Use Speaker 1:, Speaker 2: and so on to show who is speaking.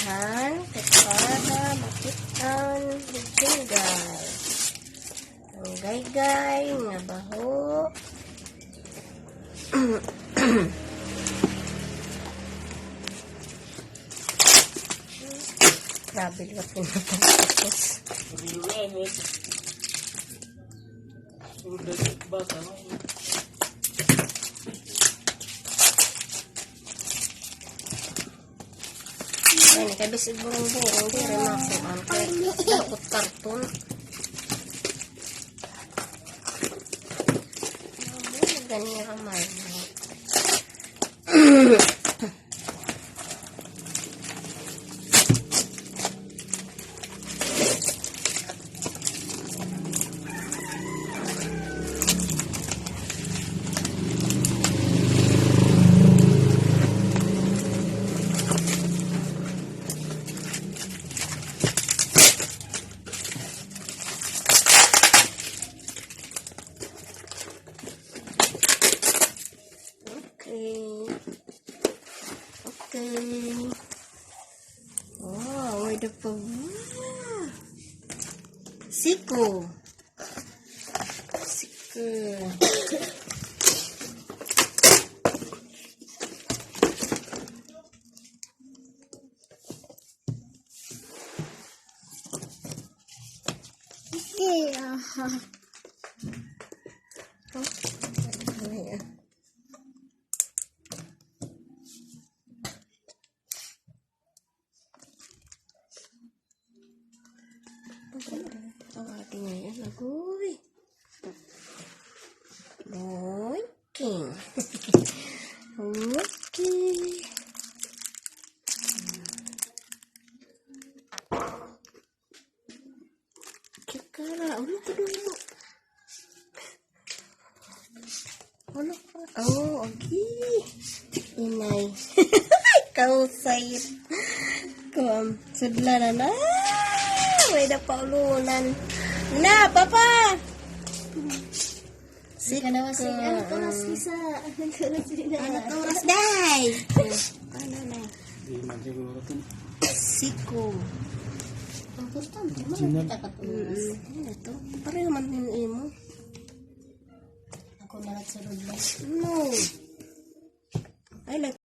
Speaker 1: Daghan para makitaan higay. Ang gaygay nga baho. Grabe lang pinapagkakos. Ay, nakabisig burong-burong. Hindi rin masukan. Kaya dapat karton. Ganyan ramay. Okay. Wow, ada pa. Siko. Ang ating ngayon, agoy. King. Okay. Kikara, ulit ko dulu. Ano pa? Oh, okay. Inay. Ikaw sayit. Sudla na na. May napaulunan. Na, papa! Sika na wasi. Ano oras isa? Ano oras day? Ano na? Siko. Ang importante mo kita katulas. Ano to? Pareho man din mo. Ako na nagsulod lang. No. I like